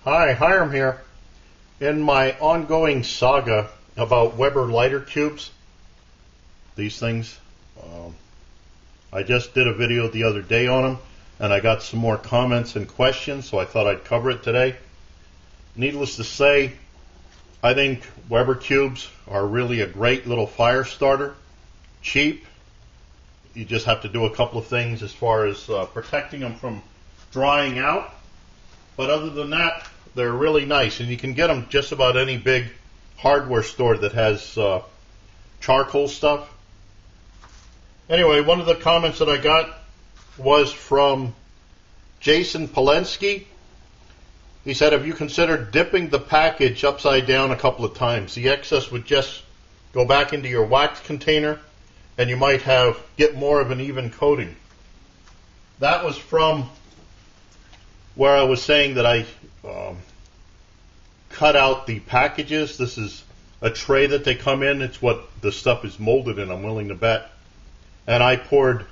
Hi, Hiram here. In my ongoing saga about Weber lighter cubes, these things, I just did a video the other day on them, and I got some more comments and questions, so I thought I'd cover it today. Needless to say, I think Weber cubes are really a great little fire starter. Cheap. You just have to do a couple of things as far as protecting them from drying out. But other than that, they're really nice, and you can get them just about any big hardware store that has charcoal stuff. Anyway, one of the comments that I got was from JasonPalenske. He said, have you considered dipping the package upside down a couple of times? The excess would just go back into your wax container, and you might get more of an even coating. That was from where I was saying that I cut out the packages. This is a tray that they come in. It's what the stuff is molded in, I'm willing to bet. And I poured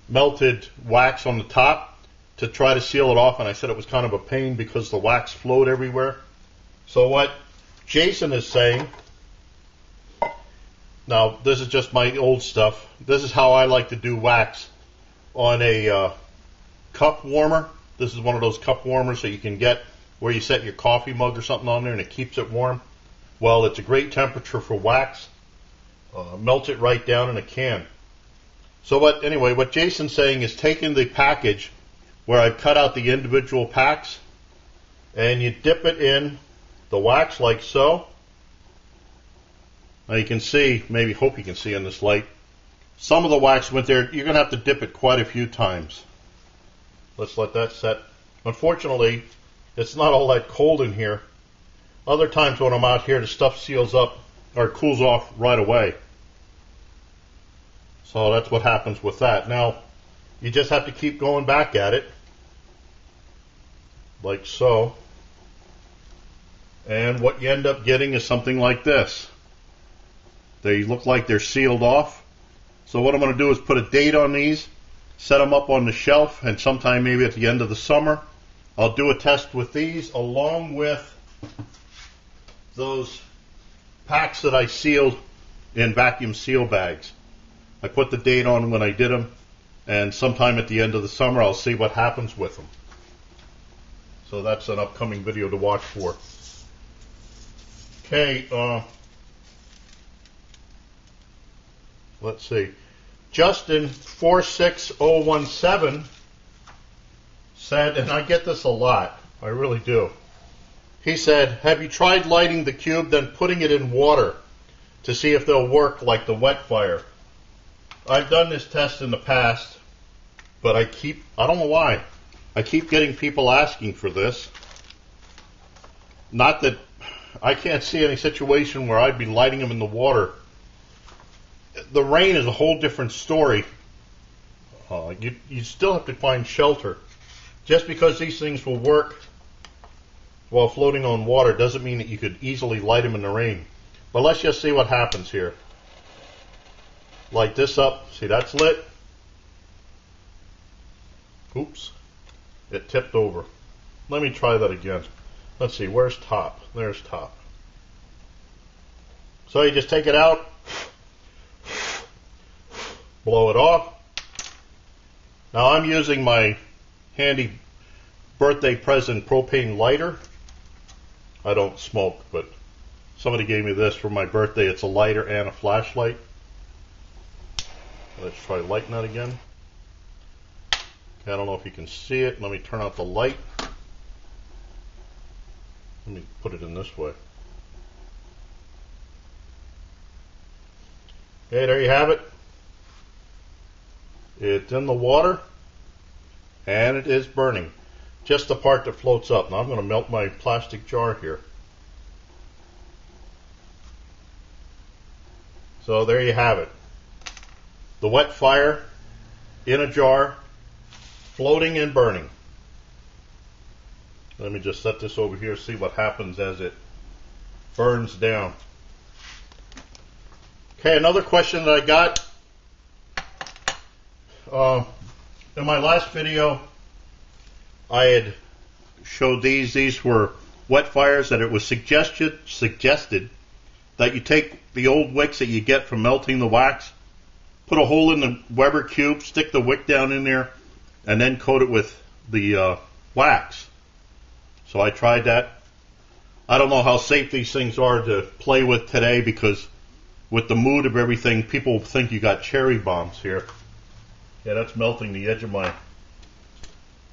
melted wax on the top to try to seal it off, and I said it was kind of a pain because the wax flowed everywhere. So what Jason is saying, now this is just my old stuff, this is how I like to do wax on a cup warmer. This is one of those cup warmers that you can get where you set your coffee mug or something on there and it keeps it warm. Well, it's a great temperature for wax. Melt it right down in a can. So what Jason's saying is taking the package where I've cut out the individual packs, and you dip it in the wax like so. Now you can see, hope you can see in this light, some of the wax went there. You're going to have to dip it quite a few times. Let's let that set. Unfortunately, it's not all that cold in here. Other times when I'm out here, the stuff seals up or cools off right away. So that's what happens with that. Now, you just have to keep going back at it, like so. And what you end up getting is something like this. They look like they're sealed off. So what I'm going to do is put a date on these, set them up on the shelf, and sometime maybe at the end of the summer, I'll do a test with these along with those packs that I sealed in vacuum seal bags. I put the date on when I did them, and sometime at the end of the summer I'll see what happens with them. So that's an upcoming video to watch for. Okay, let's see. Justin 46017 said, and I get this a lot, I really do. He said, have you tried lighting the cube then putting it in water to see if they'll work like the WetFire? I've done this test in the past, but I don't know why, I keep getting people asking for this. Not that I can't see any situation where I'd be lighting them in the water. The rain is a whole different story. You still have to find shelter. Just because these things will work while floating on water doesn't mean that you could easily light them in the rain. But let's just see what happens here. Light this up. See, that's lit. Oops. It tipped over. Let me try that again. Let's see, where's top? There's top. So you just take it out, blow it off. Now I'm using my handy birthday present propane lighter. I don't smoke, but somebody gave me this for my birthday. It's a lighter and a flashlight. Let's try lighting that again. Okay, I don't know if you can see it. Let me turn out the light. Let me put it in this way. Okay, there you have it. It's in the water, and it is burning. Just the part that floats up. Now I'm going to melt my plastic jar here. So there you have it. The WetFire in a jar, floating and burning. Let me just set this over here, see what happens as it burns down. Okay, another question that I got. In my last video, I had showed these. These were WetFires that it was suggested that you take the old wicks that you get from melting the wax, put a hole in the Weber cube, stick the wick down in there, and then coat it with the wax. So I tried that. I don't know how safe these things are to play with today, because with the mood of everything, people think you got cherry bombs here. Yeah, that's melting the edge of my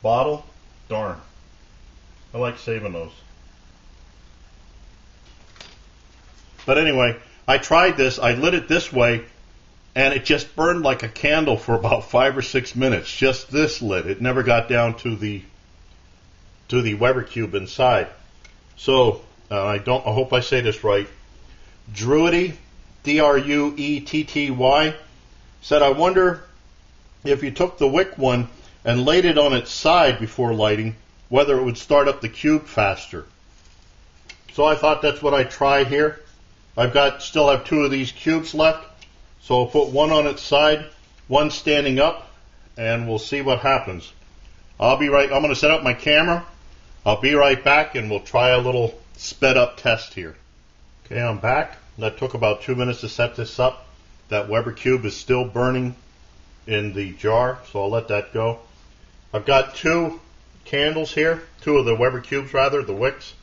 bottle. Darn. I like saving those. But anyway, I tried this. I lit it this way, and it just burned like a candle for about 5 or 6 minutes. Just this lit. It never got down to the Weber cube inside. So I hope I say this right. Druetty, Druetty, said, I wonder if you took the wick one and laid it on its side before lighting, whether it would start up the cube faster. So I thought that's what I'd try here. Still have 2 of these cubes left, so I'll put one on its side, one standing up, and we'll see what happens. I'm going to set up my camera. I'll be right back, and we'll try a little sped up test here. Okay, I'm back. That took about 2 minutes to set this up. That Weber cube is still burning in the jar, so I'll let that go. I've got 2 candles here, 2 of the Weber cubes rather, the wicks.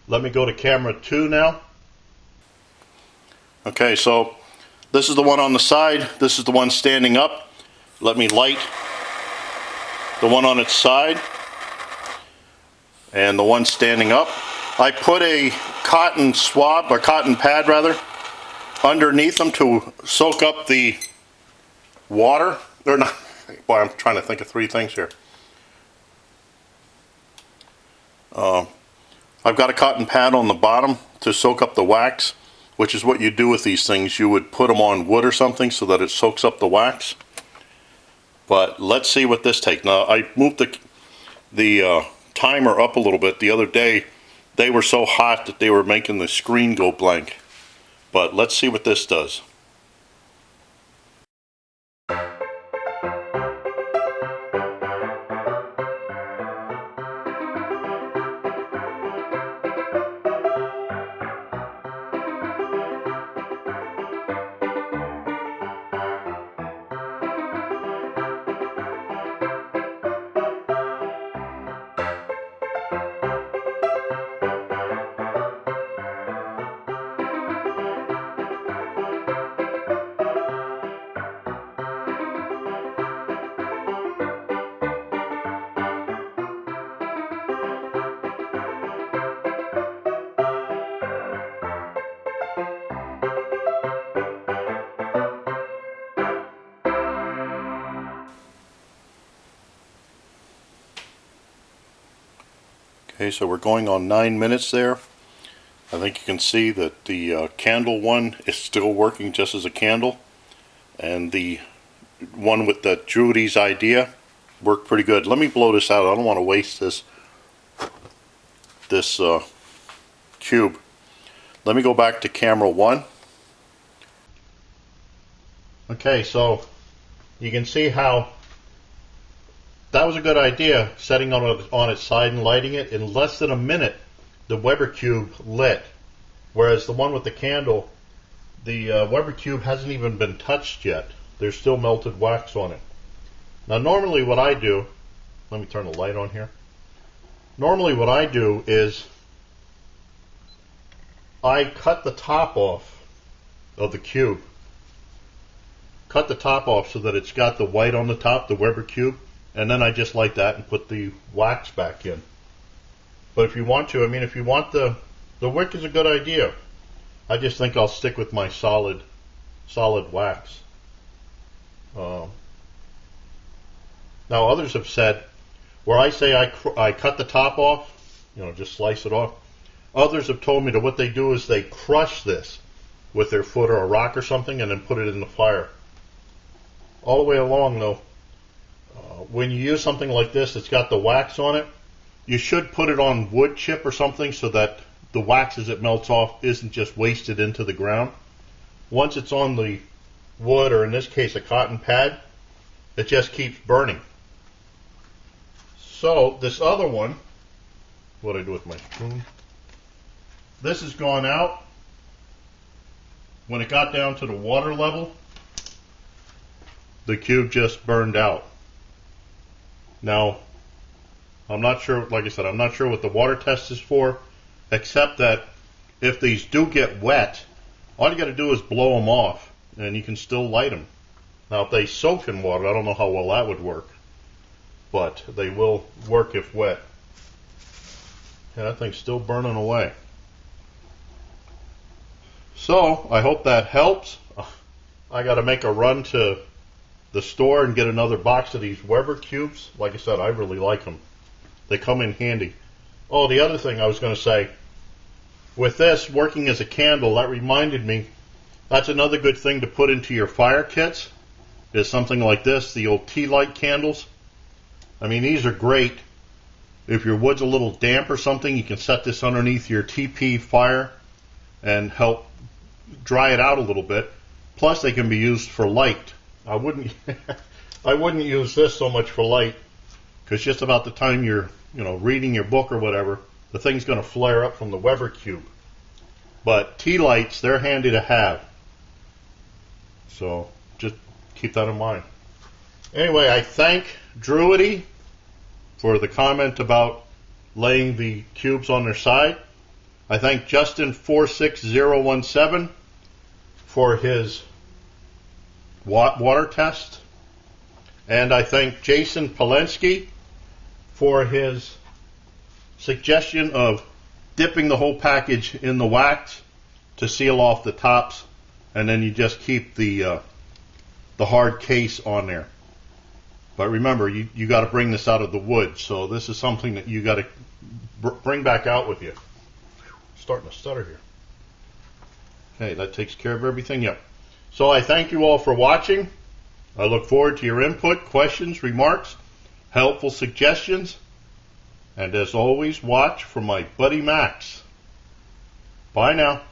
Let me go to camera 2 now. Okay, so this is the one on the side, this is the one standing up. Let me light the one on its side and the one standing up. I put a cotton swab, or cotton pad rather, underneath them to soak up the water. They're not, boy, I'm trying to think of 3 things here. I've got a cotton pad on the bottom to soak up the wax, which is what you do with these things. You would put them on wood or something so that it soaks up the wax. But let's see what this takes. Now, I moved the timer up a little bit. The other day, they were so hot that they were making the screen go blank. But let's see what this does. Okay, so we're going on 9 minutes there. I think you can see that the candle one is still working just as a candle, and the one with the Druetty's idea worked pretty good. Let me blow this out. I don't want to waste this cube. Let me go back to camera 1. Okay, so you can see how that was a good idea, setting on its side and lighting it. In less than a minute, the Weber cube lit, whereas the one with the candle, the Weber cube hasn't even been touched yet. There's still melted wax on it. Now normally what I do, let me turn the light on here. Normally what I do is I cut the top off of the cube. Cut the top off so that it's got the white on the top, the Weber cube, and then I just light that and put the wax back in. But if you want to, I mean, if you want the wick is a good idea. I just think I'll stick with my solid wax. Now others have said, where I say I cut the top off, you know, just slice it off. Others have told me that what they do is they crush this with their foot or a rock or something and then put it in the fire. All the way along though, when you use something like this that's got the wax on it, you should put it on wood chip or something so that the wax as it melts off isn't just wasted into the ground. Once it's on the wood, or in this case a cotton pad, it just keeps burning. So this other one, what I do with my spoon. This has gone out. When it got down to the water level, the cube just burned out. Now, I'm not sure, like I said, I'm not sure what the water test is for, except that if these do get wet, all you got to do is blow them off, and you can still light them. Now, if they soak in water, I don't know how well that would work, but they will work if wet. Yeah, that thing's still burning away. So, I hope that helps. I got to make a run to the store and get another box of these Weber cubes. Like I said, I really like them. They come in handy. Oh, the other thing I was going to say, with this working as a candle, that reminded me, that's another good thing to put into your fire kits, is something like this, the old tea light candles. I mean, these are great. If your wood's a little damp or something, you can set this underneath your TP fire and help dry it out a little bit. Plus, they can be used for light. I wouldn't use this so much for light, because just about the time you're, reading your book or whatever, the thing's going to flare up from the Weber cube. But tea lights, they're handy to have. So just keep that in mind. Anyway, I thank Druetty for the comment about laying the cubes on their side. I thank Justin46017 for his water test. And I thank JasonPalenske for his suggestion of dipping the whole package in the wax to seal off the tops, and then you just keep the hard case on there. But remember, you got to bring this out of the wood, so this is something that you got to bring back out with you. Starting to stutter here. Okay, that takes care of everything. Yep. So I thank you all for watching. I look forward to your input, questions, remarks, helpful suggestions, and as always, watch for my buddy Max. Bye now.